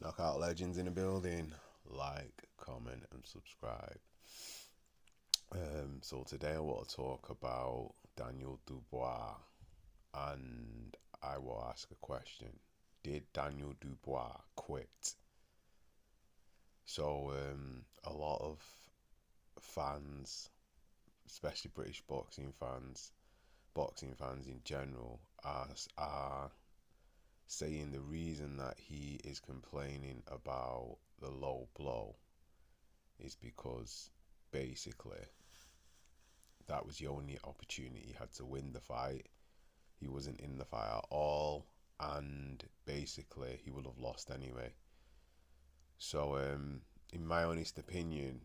Knockout legends in the building. Like, comment, and subscribe. So today I want to talk about Daniel Dubois, and I will ask a question: did Daniel Dubois quit? So a lot of fans, especially British boxing fans in general, are saying the reason that he is complaining about the low blow is because basically that was the only opportunity he had to win the fight. He wasn't in the fight at all, and basically he would have lost anyway. So, in my honest opinion,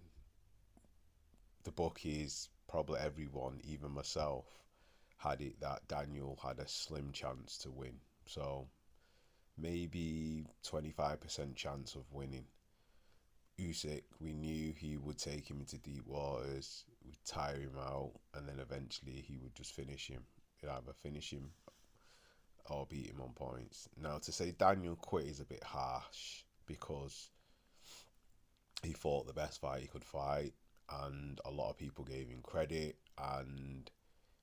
the bookies, probably everyone, even myself, had it that Daniel had a slim chance to win. So maybe 25% chance of winning. Usyk, we knew he would take him into deep waters, would tire him out, and then eventually he would just finish him. He'd either finish him or beat him on points. Now, to say Daniel quit is a bit harsh because he fought the best fight he could fight, and a lot of people gave him credit, and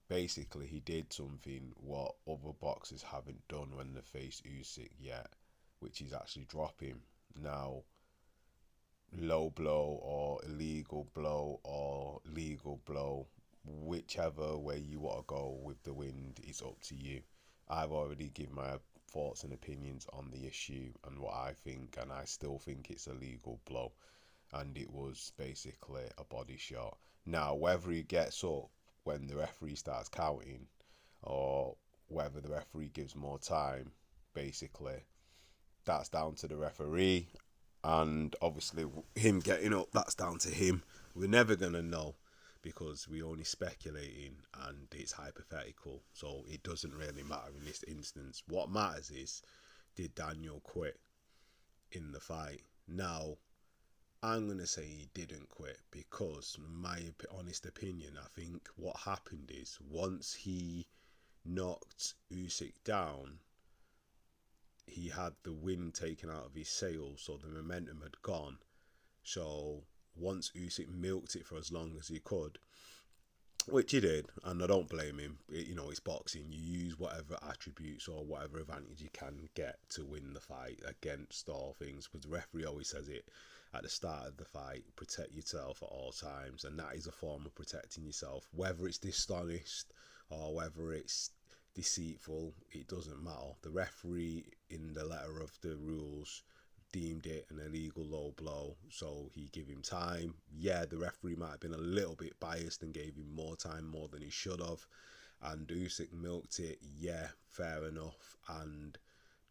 basically he did something what other boxers haven't done when they face Usyk yet, which is actually drop him. Now, low blow or illegal blow or legal blow, whichever way you want to go with the wind is up to you. I've already given my thoughts and opinions on the issue and what I think, and I still think it's a legal blow, and it was basically a body shot. Now, whether he gets up when the referee starts counting or whether the referee gives more time, basically, that's down to the referee, and obviously him getting up, that's down to him. We're never gonna know because we're only speculating and it's hypothetical, so it doesn't really matter in this instance. What matters is, did Daniel quit in the fight? Now, I'm gonna say he didn't quit because, in my honest opinion, I think what happened is once he knocked Usyk down, he had the wind taken out of his sails, so the momentum had gone. So once Usyk milked it for as long as he could, which he did, and I don't blame him. It's boxing. You use whatever attributes or whatever advantage you can get to win the fight against all things. Because the referee always says it at the start of the fight: protect yourself at all times, and that is a form of protecting yourself. Whether it's dishonest or whether it's deceitful, it doesn't matter. The referee, in the letter of the rules, deemed it an illegal low blow, so he gave him time. Yeah, the referee might have been a little bit biased and gave him more time, more than he should have, and Usyk milked it. Yeah, fair enough, and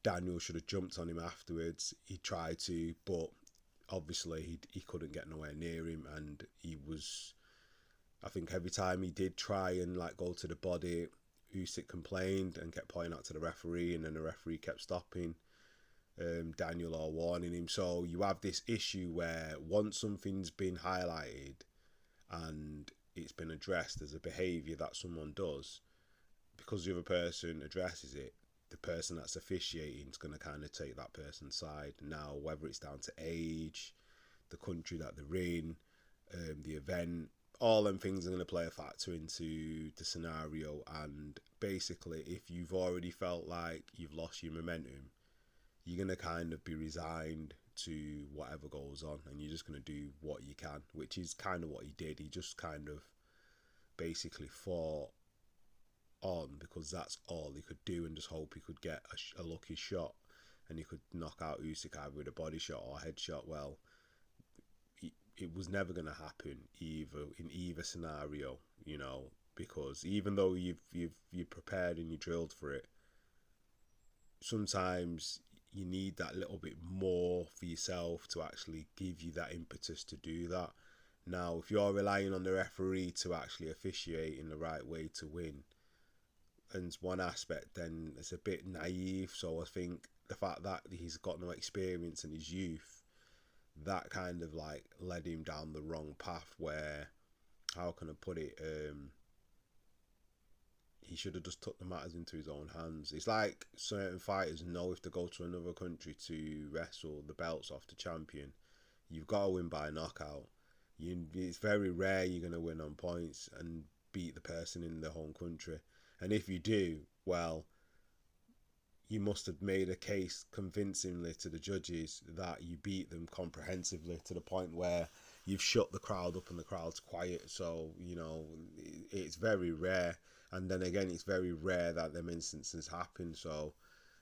Daniel should have jumped on him afterwards. He tried to, but obviously he couldn't get nowhere near him, and he was, I think every time he did try and go to the body, Usyk complained and kept pointing out to the referee, and then the referee kept stopping Daniel or warning him. So you have this issue where once something's been highlighted and it's been addressed as a behaviour that someone does, because the other person addresses it, the person that's officiating is going to kind of take that person's side. Now, whether it's down to age, the country that they're in, the event, all them things are going to play a factor into the scenario. And basically, if you've already felt like you've lost your momentum, you're going to kind of be resigned to whatever goes on, and you're just going to do what you can, which is kind of what he did. He just kind of basically fought on because that's all he could do, and just hope he could get a lucky shot and he could knock out Usyk either with a body shot or a headshot. Well, it was never going to happen in either scenario, because even though you've prepared and you drilled for it, sometimes you need that little bit more for yourself to actually give you that impetus to do that. Now, if you're relying on the referee to actually officiate in the right way to win, and one aspect, then it's a bit naive. So I think the fact that he's got no experience in his youth, that kind of led him down the wrong path where, how can I put it, he should have just took the matters into his own hands. It's like certain fighters know if they go to another country to wrestle the belts off the champion, you've got to win by knockout. It's very rare you're going to win on points and beat the person in the home country. And if you do, well, you must have made a case convincingly to the judges that you beat them comprehensively to the point where you've shut the crowd up and the crowd's quiet. So, you know, it's very rare. And then again, it's very rare that them instances happen. So,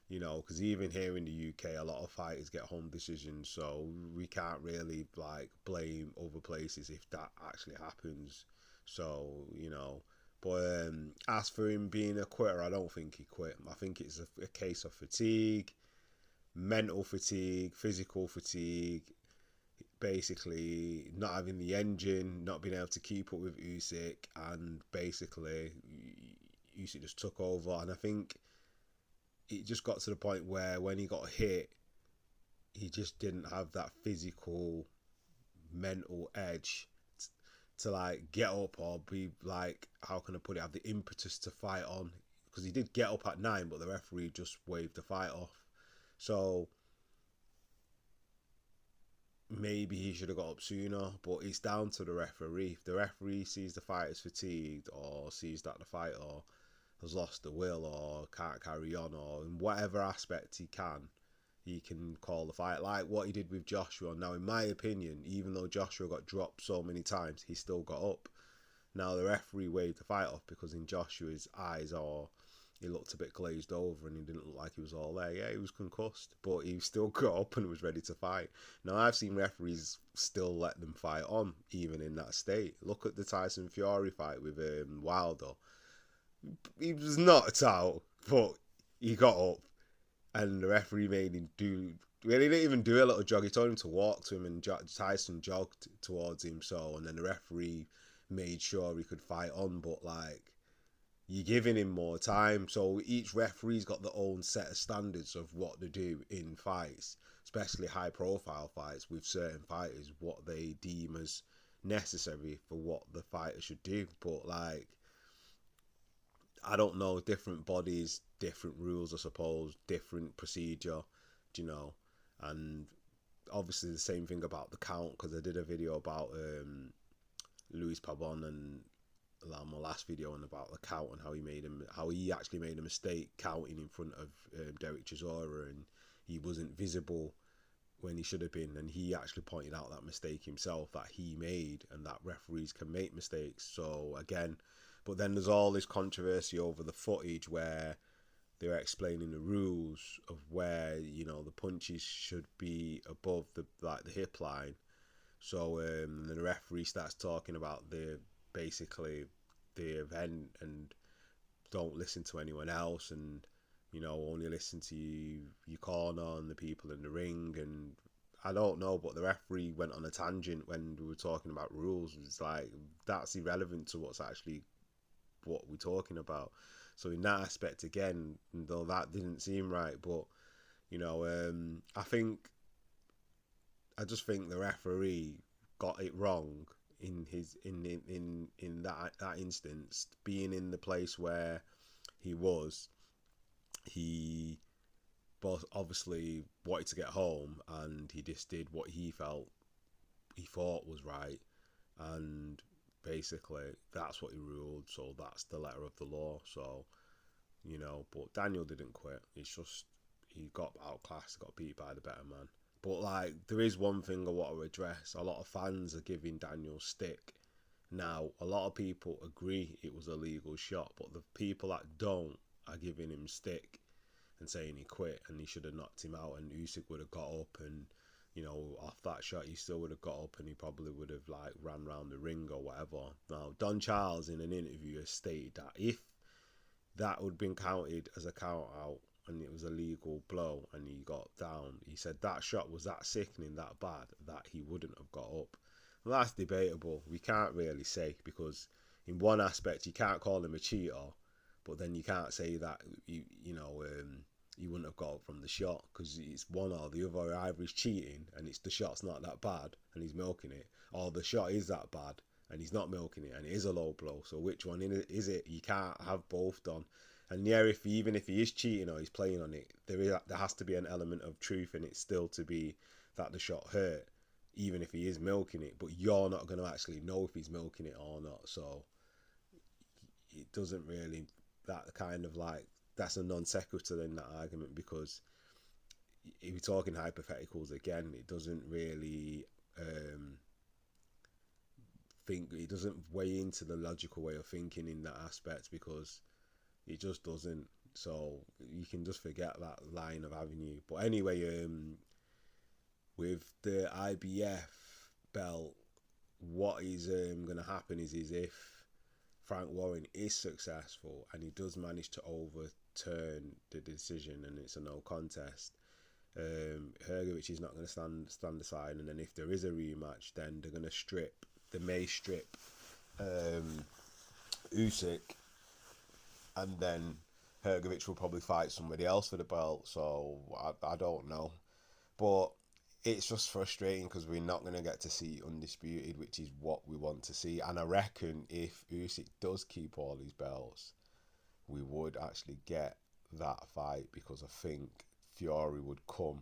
you know, because even here in the UK, a lot of fighters get home decisions. So we can't really, like, blame other places if that actually happens. So, you know, but as for him being a quitter, I don't think he quit. I think it's a case of fatigue, mental fatigue, physical fatigue, basically not having the engine, not being able to keep up with Usyk, and basically Usyk just took over. And I think it just got to the point where when he got hit, he just didn't have that physical, mental edge to like get up or be like, how can I put it, have the impetus to fight on, because he did get up at 9, but the referee just waved the fight off. So maybe he should have got up sooner, but it's down to the referee. If the referee sees the fighter's fatigued, or sees that the fighter has lost the will or can't carry on, or in whatever aspect he can call the fight, like what he did with Joshua. Now, in my opinion, even though Joshua got dropped so many times, he still got up. Now, the referee waved the fight off because in Joshua's eyes, or he looked a bit glazed over and he didn't look like he was all there. Yeah, he was concussed, but he still got up and was ready to fight. Now, I've seen referees still let them fight on, even in that state. Look at the Tyson Fury fight with Wilder. He was knocked out, but he got up. And the referee made him do... Well, he didn't even do a little jog. He told him to walk to him, and Tyson jogged towards him. So, and then the referee made sure he could fight on. But, like, you're giving him more time. So each referee's got their own set of standards of what to do in fights, especially high-profile fights with certain fighters, what they deem as necessary for what the fighter should do. But, like, I don't know, different bodies, different rules, I suppose, different procedure, you know. And obviously the same thing about the count, because I did a video about Luis Pabon and my last video, and about the count and how he actually made a mistake counting in front of Derek Chisora, and he wasn't visible when he should have been, and he actually pointed out that mistake himself that he made, and that referees can make mistakes. So again, but then there's all this controversy over the footage where they're explaining the rules of where, you know, the punches should be above the hip line. So the referee starts talking about the event, and don't listen to anyone else, and, you know, only listen to your corner and the people in the ring. And I don't know, but the referee went on a tangent when we were talking about rules. It's like, that's irrelevant to what we're talking about. So in that aspect, again, though that didn't seem right, but, you know, I just think the referee got it wrong in that instance. Being in the place where he was, he both obviously wanted to get home, and he just did what he thought was right, and basically that's what he ruled. So that's the letter of the law. So, you know, but Daniel didn't quit. It's just he got outclassed, got beat by the better man. But, like, there is one thing I want to address. A lot of fans are giving Daniel stick. Now, a lot of people agree it was a legal shot, but the people that don't are giving him stick and saying he quit and he should have knocked him out, and Usyk would have got up, and, you know, off that shot he still would have got up, and he probably would have, like, ran round the ring or whatever. Now, Don Charles in an interview has stated that if that would have been counted as a count out and it was a legal blow and he got down, he said that shot was that sickening, that bad, that he wouldn't have got up. Well, that's debatable. We can't really say, because in one aspect you can't call him a cheater, but then you can't say that he wouldn't have got up from the shot, because it's one or the other. Either he's cheating and the shot's not that bad and he's milking it, or the shot is that bad and he's not milking it, and it is a low blow. So which one is it? You can't have both done. And yeah, even if he is cheating or he's playing on it, there has to be an element of truth in it still to be that the shot hurt, even if he is milking it. But you're not going to actually know if he's milking it or not. So it doesn't really, that kind of like, that's a non sequitur in that argument, because if you're talking hypotheticals again, it doesn't really it doesn't weigh into the logical way of thinking in that aspect, because it just doesn't. So you can just forget that line of avenue. But anyway, with the IBF belt, what is going to happen is if Frank Warren is successful and he does manage to overturn the decision and it's a no contest, Hrgovic is not going to stand aside, and then if there is a rematch, then they're going to strip Usyk, and then Hrgovic will probably fight somebody else for the belt. So I don't know, but it's just frustrating because we're not going to get to see undisputed, which is what we want to see. And I reckon if Usyk does keep all his belts, we would actually get that fight, because I think Fury would come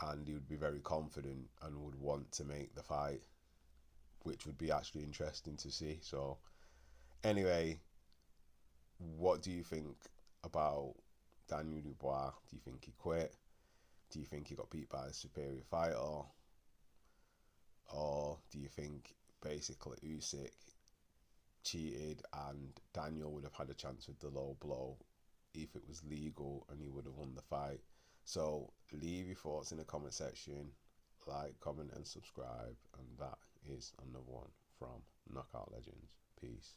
and he would be very confident and would want to make the fight, which would be actually interesting to see. So anyway, what do you think about Daniel Dubois? Do you think he quit? Do you think he got beat by a superior fighter? Or do you think basically Usyk cheated and Daniel would have had a chance with the low blow if it was legal and he would have won the fight? So leave your thoughts in the comment section, like, comment and subscribe, and that is another one from Knockout Legends. Peace.